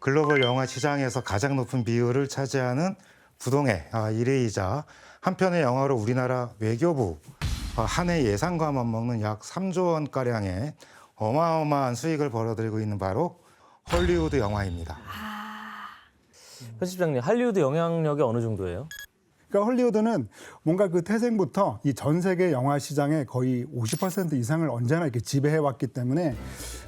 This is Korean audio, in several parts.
글로벌 영화 시장에서 가장 높은 비율을 차지하는 부동의 1위이자 한편의 영화로 우리나라 외교부 한 해 예산과 맞먹는 약 3조 원가량의 어마어마한 수익을 벌어들이고 있는 바로 헐리우드 영화입니다. 편집장님, 할리우드 영향력이 어느 정도예요? 그러니까 헐리우드는 뭔가 그 태생부터 이 전 세계 영화 시장의 거의 50% 이상을 언제나 이렇게 지배해 왔기 때문에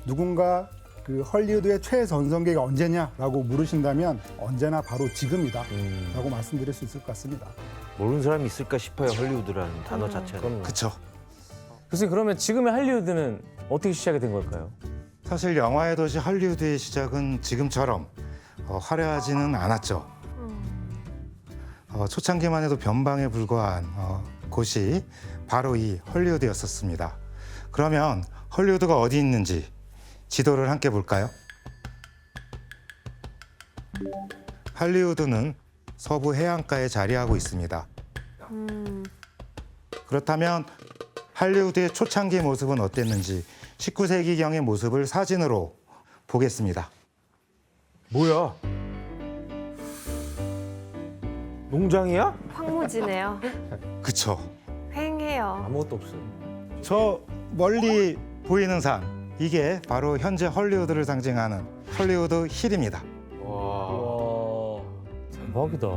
누군가 그 헐리우드의 최전성기가 언제냐라고 물으신다면 언제나 바로 지금이다라고 말씀드릴 수 있을 것 같습니다. 모르는 사람이 있을까 싶어요. 헐리우드라는 단어 자체가. 그렇죠. 교수님, 그러면 지금의 할리우드는 어떻게 시작이 된 걸까요? 사실 영화의 도시 헐리우드의 시작은 지금처럼 화려하지는 않았죠. 초창기만 해도 변방에 불과한 곳이 바로 이 헐리우드였었습니다. 그러면 헐리우드가 어디 있는지 지도를 함께 볼까요? 할리우드는 서부 해안가에 자리하고 있습니다. 그렇다면 할리우드의 초창기 모습은 어땠는지 19세기경의 모습을 사진으로 보겠습니다. 뭐야? 농장이야? 황무지네요. 그쵸? 휑해요. 아무것도 없어요. 저 멀리 보이는 산, 이게 바로 현재 헐리우드를 상징하는 헐리우드 힐입니다. 와, 대박이다.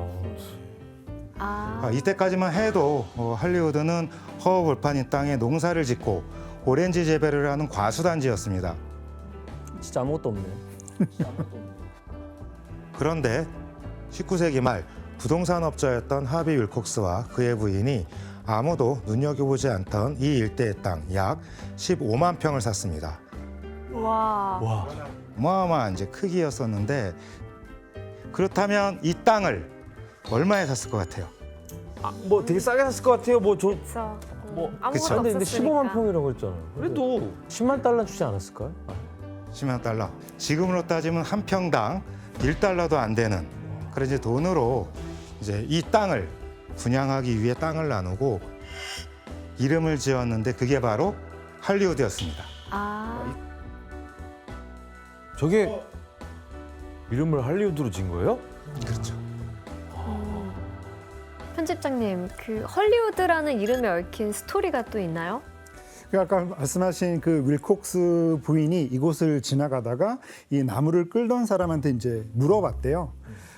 이때까지만 해도 할리우드는 허허벌판인 땅에 농사를 짓고 오렌지 재배를 하는 과수단지였습니다. 진짜 아무것도 없네. 그런데 19세기 말 부동산업자였던 하비 윌콕스와 그의 부인이 아무도 눈여겨보지 않던 이 일대의 땅 약 15만 평을 샀습니다. 와. 어마어마한 이제 크기였었는데, 그렇다면 이 땅을 얼마에 샀을 것 같아요? 뭐 되게 싸게 샀을 것 같아요. 그쵸. 아무것도 그쵸. 근데 없었으니까. 15만 평이라고 했잖아요. 그래도 10만 달러 주지 않았을까요? 10만 달러. 지금으로 따지면 한 평당 1달러도 안 되는 그런 이제 돈으로 이제 이 땅을 분양하기 위해 땅을 나누고 이름을 지었는데 그게 바로 할리우드였습니다. 저게 이름을 할리우드로 지은 거예요? 그렇죠. 편집장님, 그 헐리우드라는 이름에 얽힌 스토리가 또 있나요? 아까 말씀하신 그 윌콕스 부인이 이곳을 지나가다가 이 나무를 끌던 사람한테 이제 물어봤대요.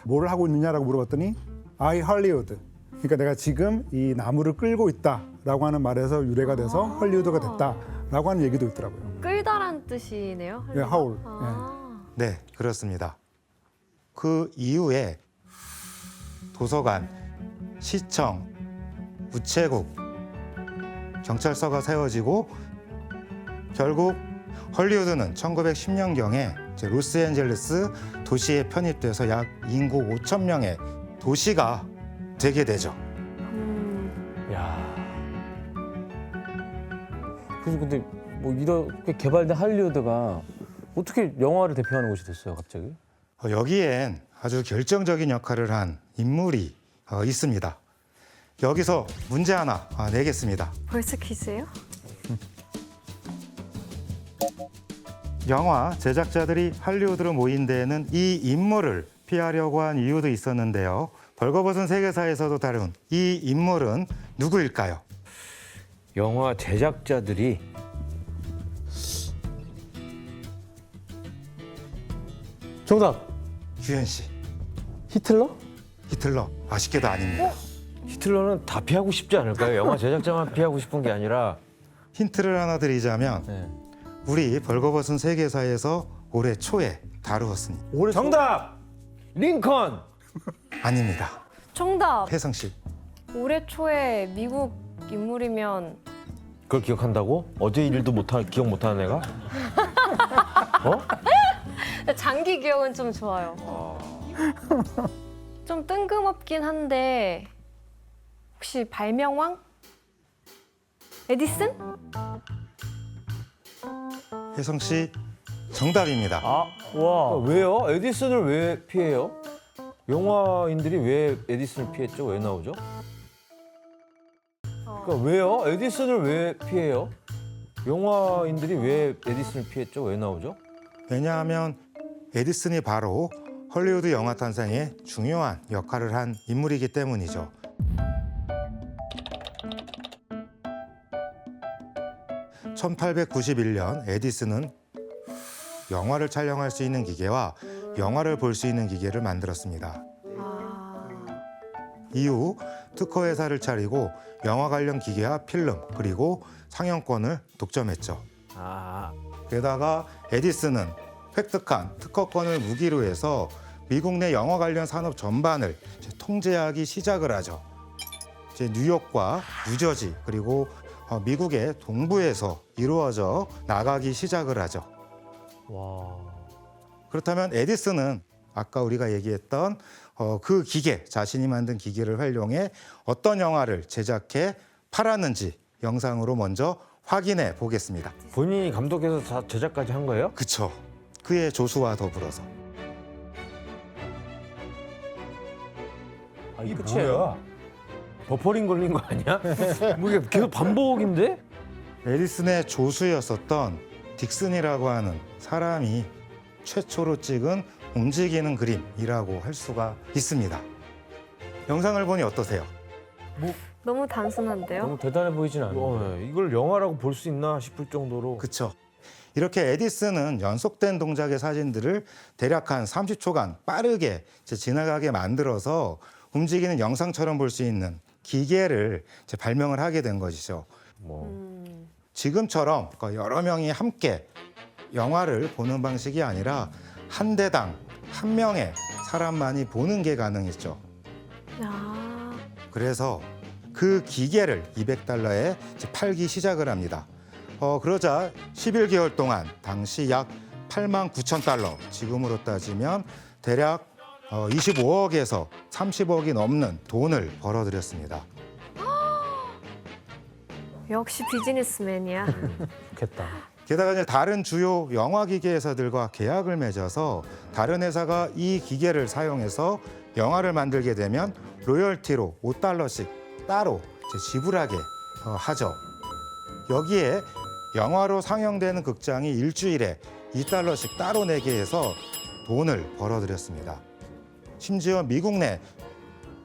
뭘 하고 있느냐라고 물어봤더니 I 헐리우드. 그러니까 내가 지금 이 나무를 끌고 있다라고 하는 말에서 유래가 돼서 헐리우드가 됐다라고 하는 얘기도 있더라고요. 끌다란 뜻이네요. 네, 하울. 네, 그렇습니다. 그 이후에 도서관, 시청, 우체국, 경찰서가 세워지고 결국 헐리우드는 1910년경에 로스앤젤레스 도시에 편입돼서 약 인구 5천 명의 도시가 되게 되죠. 야. 그래서 근데 뭐 이렇게 개발된 할리우드가 어떻게 영화를 대표하는 곳이 됐어요, 갑자기? 여기엔 아주 결정적인 역할을 한 인물이 있습니다. 여기서 문제 하나 내겠습니다. 벌써 퀴즈예요? 영화 제작자들이 할리우드로 모인 데에는 이 인물을 피하려고 한 이유도 있었는데요. 벌거벗은 세계사에서도 다룬 이 인물은 누구일까요? 영화 제작자들이 정답! 규현 씨, 히틀러? 히틀러. 아쉽게도 아닙니다. 히틀러는 다 피하고 싶지 않을까요? 영화 제작자만 피하고 싶은 게 아니라 힌트를 하나 드리자면 네. 우리 벌거벗은 세계사에서 올해 초에 다루었습니다. 정답! 링컨! 아닙니다. 정답! 혜성 씨. 올해 초에 미국 인물이면 그걸 기억한다고? 어제 일도 기억 못하는 애가? 장기 기억은 좀 좋아요. 좀 뜬금없긴 한데 혹시 발명왕? 에디슨? 혜성 씨 정답입니다. 와. 왜요? 에디슨을 왜 피해요? 영화인들이 왜 에디슨을 피했죠? 왜 나오죠? 그러니까 왜요? 에디슨을 왜 피해요? 영화인들이 왜 에디슨을 피했죠? 왜 나오죠? 왜냐하면 에디슨이 바로 헐리우드 영화 탄생에 중요한 역할을 한 인물이기 때문이죠. (1891년) 에디슨은 영화를 촬영할 수 있는 기계와 영화를 볼 수 있는 기계를 만들었습니다. 아, 이후 특허 회사를 차리고 영화 관련 기계와 필름 그리고 상영권을 독점했죠. 아, 게다가 에디슨은 획득한 특허권을 무기로 해서 미국 내 영화 관련 산업 전반을 이제 통제하기 시작을 하죠. 이제 뉴욕과 뉴저지 그리고 미국의 동부에서 이루어져 나가기 시작을 하죠. 와. 그렇다면 에디슨은 아까 우리가 얘기했던 그 기계, 자신이 만든 기계를 활용해 어떤 영화를 제작해 팔았는지 영상으로 먼저 확인해 보겠습니다. 본인이 감독해서 다 제작까지 한 거예요? 그쵸. 그의 조수와 더불어서. 아, 이게 끝이에요? 뭐야? 버퍼링 걸린 거 아니야? 뭐 이게 계속 반복인데? 에디슨의 조수였었던 딕슨이라고 하는 사람이 최초로 찍은 움직이는 그림이라고 할 수가 있습니다. 영상을 보니 어떠세요? 너무 단순한데요? 너무 대단해 보이진 않아요. 이걸 영화라고 볼 수 있나 싶을 정도로. 그쵸. 이렇게 에디슨은 연속된 동작의 사진들을 대략 한 30초간 빠르게 이제 지나가게 만들어서 움직이는 영상처럼 볼 수 있는 기계를 이제 발명을 하게 된 것이죠. 지금처럼 여러 명이 함께 영화를 보는 방식이 아니라 한 대당 한 명의 사람만이 보는 게 가능했죠. 아, 그래서 그 기계를 $200에 팔기 시작을 합니다. 그러자 11개월 동안 당시 약 $89,000, 지금으로 따지면 대략 25억에서 30억이 넘는 돈을 벌어들였습니다. 역시 비즈니스맨이야. 좋겠다. 게다가 이제 다른 주요 영화 기계 회사들과 계약을 맺어서 다른 회사가 이 기계를 사용해서 영화를 만들게 되면 로열티로 $5씩 따로 이제 지불하게 하죠. 여기에 영화로 상영되는 극장이 일주일에 $2씩 따로 내게 해서 돈을 벌어들였습니다. 심지어 미국 내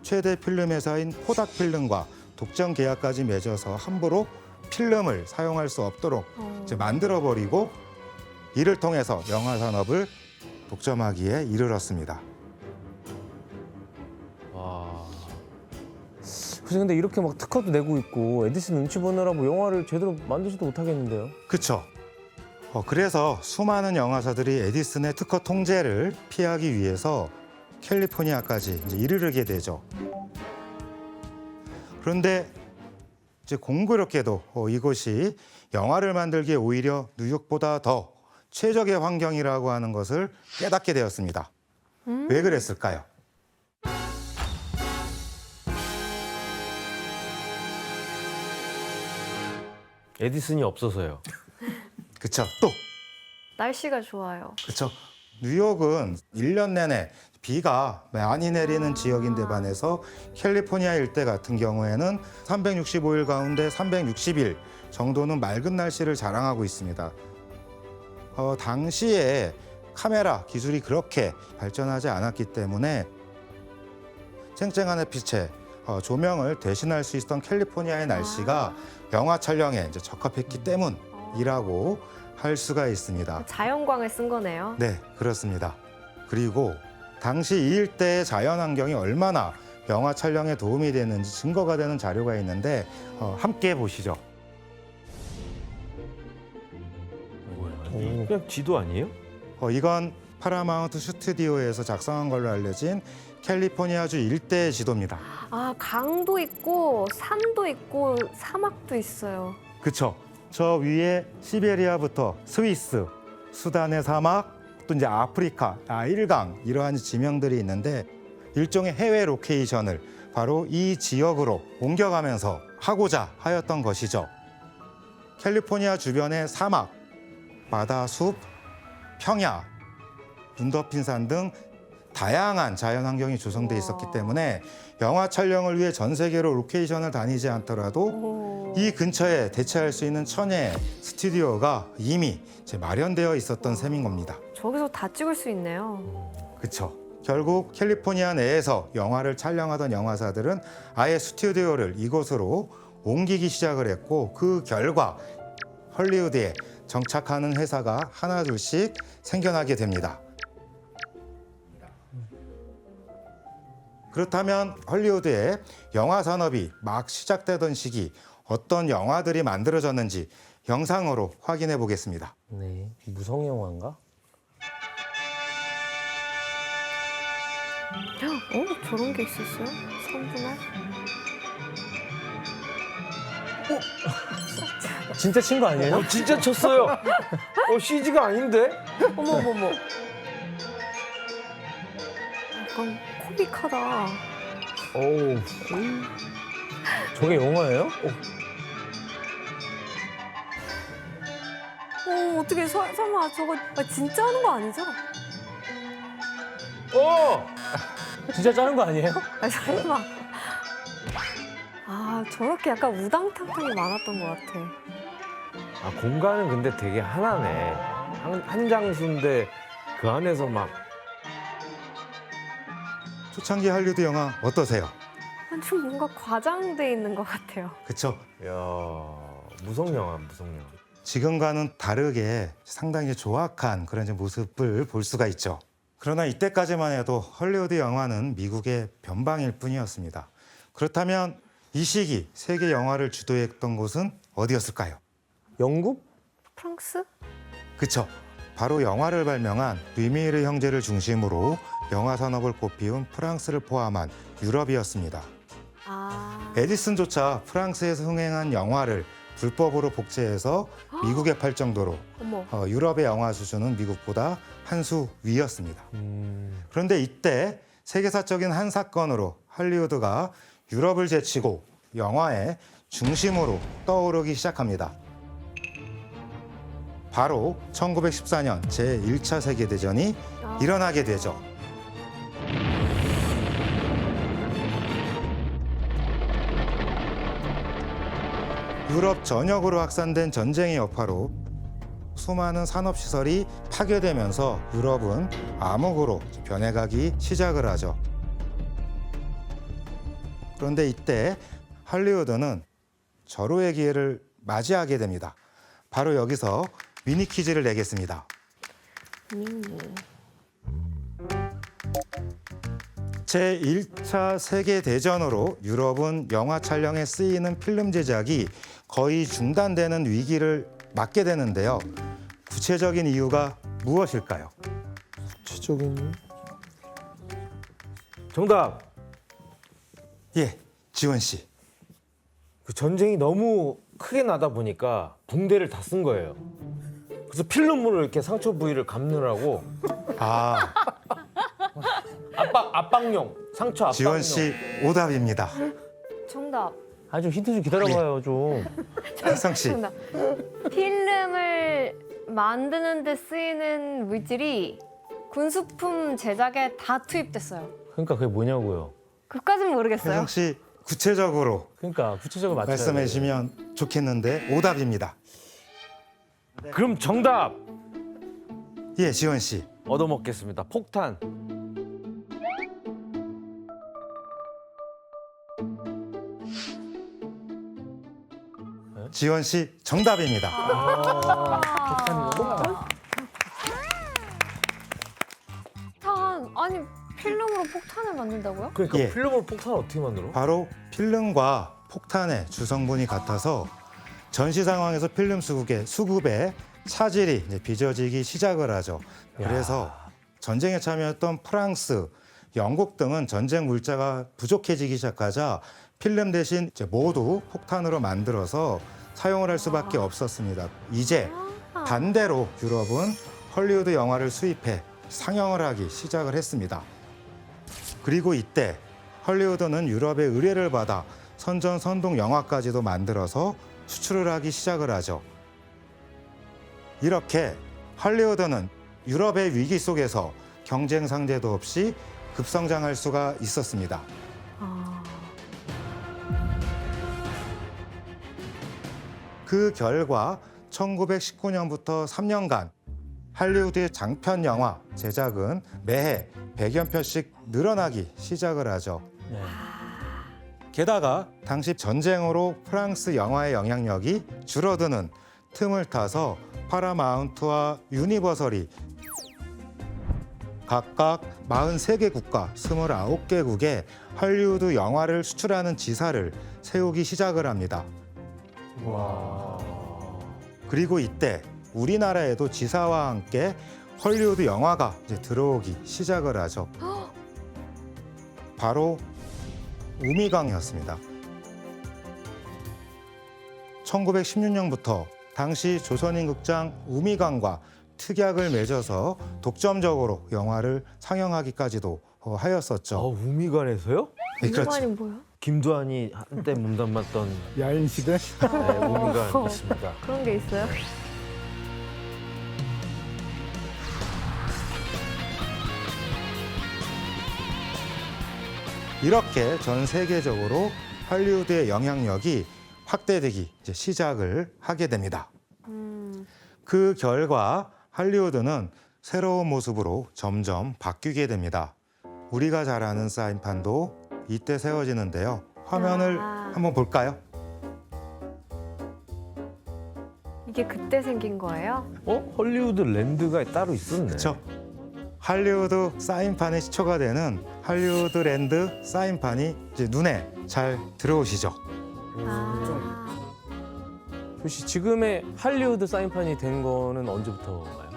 최대 필름 회사인 코닥 필름과 독점 계약까지 맺어서 함부로 필름을 사용할 수 없도록 이제 만들어버리고 이를 통해서 영화 산업을 독점하기에 이르렀습니다. 와. 그래서 근데 이렇게 막 특허도 내고 있고 에디슨 눈치 보느라 뭐 영화를 제대로 만들지도 못하겠는데요? 그렇죠. 그래서 수많은 영화사들이 에디슨의 특허 통제를 피하기 위해서 캘리포니아까지 이제 이르게 되죠. 그런데 이제 공교롭게도 이곳이 영화를 만들기에 오히려 뉴욕보다 더 최적의 환경이라고 하는 것을 깨닫게 되었습니다. 왜 그랬을까요? 에디슨이 없어서요. 그쵸? 또 날씨가 좋아요. 그렇죠. 뉴욕은 1년 내내 비가 많이 내리는 지역인데 반해서 캘리포니아 일대 같은 경우에는 365일 가운데 360일 정도는 맑은 날씨를 자랑하고 있습니다. 당시에 카메라 기술이 그렇게 발전하지 않았기 때문에 쨍쨍한 햇빛에 조명을 대신할 수 있었던 캘리포니아의 날씨가 영화 촬영에 이제 적합했기 때문이라고 할 수가 있습니다. 자연광을 쓴 거네요. 네, 그렇습니다. 그리고 당시 이 일대의 자연 환경이 얼마나 영화 촬영에 도움이 되는지 증거가 되는 자료가 있는데 함께 보시죠. 그냥 지도 아니에요? 이건 파라마운트 스튜디오에서 작성한 걸로 알려진 캘리포니아주 일대의 지도입니다. 아, 강도 있고 산도 있고 사막도 있어요. 그쵸? 저 위에 시베리아부터 스위스, 수단의 사막, 또 이제 아프리카, 나일강 이러한 지명들이 있는데 일종의 해외 로케이션을 바로 이 지역으로 옮겨가면서 하고자 하였던 것이죠. 캘리포니아 주변의 사막, 바다, 숲, 평야, 눈 덮인 산 등 다양한 자연 환경이 조성돼 있었기 때문에 영화 촬영을 위해 전 세계로 로케이션을 다니지 않더라도 이 근처에 대체할 수 있는 천혜의 스튜디오가 이미 이제 마련되어 있었던 셈인 겁니다. 저기서 다 찍을 수 있네요. 그렇죠. 결국 캘리포니아 내에서 영화를 촬영하던 영화사들은 아예 스튜디오를 이곳으로 옮기기 시작을 했고 그 결과 헐리우드에 정착하는 회사가 하나둘씩 생겨나게 됩니다. 그렇다면 헐리우드의 영화 산업이 막 시작되던 시기 어떤 영화들이 만들어졌는지 영상으로 확인해 보겠습니다. 네. 무성 영화인가? 저런 게 있었어요? 3분할? 진짜 친 거 아니에요? 진짜 쳤어요. CG가 아닌데? 어머. 약간 코믹하다. 어우. 저게 영화예요? 어떻게 설마 저거 진짜 하는 거 아니죠? 진짜 짜는 거 아니에요? 설마. 저렇게 약간 우당탕탕이 많았던 것 같아. 공간은 근데 되게 하나네. 한 장수인데 그 안에서 막 초창기 할리우드 영화 어떠세요? 좀 뭔가 과장돼 있는 것 같아요. 그쵸? 야, 무성 영화. 지금과는 다르게 상당히 조악한 그런 이제 모습을 볼 수가 있죠. 그러나 이때까지만 해도 헐리우드 영화는 미국의 변방일 뿐이었습니다. 그렇다면 이 시기 세계 영화를 주도했던 곳은 어디였을까요? 영국? 프랑스? 그쵸. 바로 영화를 발명한 루미에르 형제를 중심으로 영화 산업을 꽃피운 프랑스를 포함한 유럽이었습니다. 에디슨조차 프랑스에서 흥행한 영화를 불법으로 복제해서 미국에 팔 정도로 어머. 유럽의 영화 수준은 미국보다 한 수 위였습니다. 그런데 이때 세계사적인 한 사건으로 할리우드가 유럽을 제치고 영화의 중심으로 떠오르기 시작합니다. 바로 1914년 제1차 세계대전이 일어나게 되죠. 유럽 전역으로 확산된 전쟁의 여파로 수많은 산업시설이 파괴되면서 유럽은 암흑으로 변해가기 시작을 하죠. 그런데 이때 할리우드는 절호의 기회를 맞이하게 됩니다. 바로 여기서 미니 퀴즈를 내겠습니다. 제1차 세계대전으로 유럽은 영화 촬영에 쓰이는 필름 제작이 거의 중단되는 위기를 맞게 되는데요. 구체적인 이유가 무엇일까요? 구체적인. 정답. 예, 지원 씨. 그 전쟁이 너무 크게 나다 보니까 붕대를 다 쓴 거예요. 그래서 필름으로 이렇게 상처 부위를 감느라고 아, 압박용 상처 압박용. 지원 씨 오답입니다. 정답. 좀 힌트 좀 기다려봐요 좀. 한성 씨. 정답. 필름을 만드는 데 쓰이는 물질이 군수품 제작에 다 투입됐어요. 그러니까 그게 뭐냐고요. 그까진 모르겠어요. 혜성 씨 구체적으로 그러니까 구체적으로 맞춰야 말씀해 돼요. 주시면 좋겠는데 오답입니다. 그럼 정답 예, 지원 씨. 얻어먹겠습니다. 폭탄. 지원 씨 정답입니다. 폭탄. 아니 필름으로 폭탄을 만든다고요? 그러니까 예. 필름으로 폭탄 어떻게 만들어? 바로 필름과 폭탄의 주성분이 같아서 전시 상황에서 필름 수급에 차질이 이제 빚어지기 시작을 하죠. 그래서 전쟁에 참여했던 프랑스, 영국 등은 전쟁 물자가 부족해지기 시작하자 필름 대신 이제 모두 폭탄으로 만들어서 사용을 할 수밖에 없었습니다. 이제 반대로 유럽은 헐리우드 영화를 수입해 상영을 하기 시작을 했습니다. 그리고 이때 헐리우드는 유럽의 의뢰를 받아 선전선동 영화까지도 만들어서 수출을 하기 시작을 하죠. 이렇게 헐리우드는 유럽의 위기 속에서 경쟁 상대도 없이 급성장할 수가 있었습니다. 그 결과 1919년부터 3년간 할리우드의 장편 영화 제작은 매해 100여 편씩 늘어나기 시작을 하죠. 네. 게다가 당시 전쟁으로 프랑스 영화의 영향력이 줄어드는 틈을 타서 파라마운트와 유니버설이 각각 43개 국가 29개국에 할리우드 영화를 수출하는 지사를 세우기 시작을 합니다. 그리고 이때 우리나라에도 지사와 함께 헐리우드 영화가 이제 들어오기 시작을 하죠. 바로 우미강이었습니다. 1916년부터 당시 조선인 극장 우미강과 특약을 맺어서 독점적으로 영화를 상영하기까지도 하였었죠. 우미관에서요? 네, 그렇죠. 이만이 뭐야? 김두한이 한때 몸담았던 야인 시대. 네, 우미관 있습니다. 그런 게 있어요? 이렇게 전 세계적으로 할리우드의 영향력이 확대되기 이제 시작을 하게 됩니다. 그 결과 할리우드는 새로운 모습으로 점점 바뀌게 됩니다. 우리가 잘 아는 사인판도 이때 세워지는데요. 화면을 한번 볼까요? 이게 그때 생긴 거예요? 헐리우드 랜드가 따로 있었네. 그렇죠. 할리우드 사인판의 시초가 되는 할리우드 랜드 사인판이 이제 눈에 잘 들어오시죠. 혹시 지금의 할리우드 사인판이 된 거는 언제부터인가요?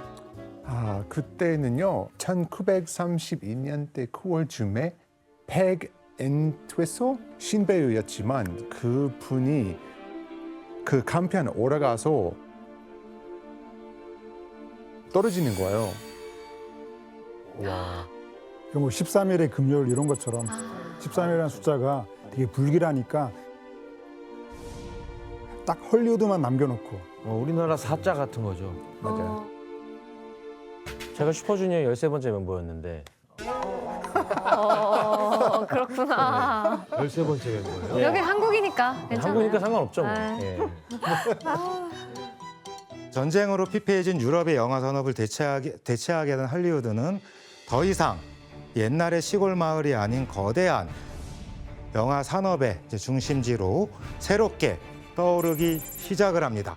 아, 그때는요. 1932년대 9월쯤에 팩 엔트웨소 신배우였지만 그 분이 그 간편 올라가서 떨어지는 거예요. 뭐 13일의 금요일 이런 것처럼 13일이라는 숫자가 되게 불길하니까 딱 헐리우드만 남겨놓고 우리나라 사자 같은 거죠. 맞아요. 제가 슈퍼주니어 13번째 멤버였는데 그렇구나. 13번째 멤버예요? 여기 한국이니까 괜찮아요. 한국이니까 상관없죠. 뭐. 네. 예. 전쟁으로 피폐해진 유럽의 영화 산업을 대체하게 된 할리우드는 더 이상 옛날의 시골 마을이 아닌 거대한 영화 산업의 이제 중심지로 새롭게 떠오르기 시작을 합니다.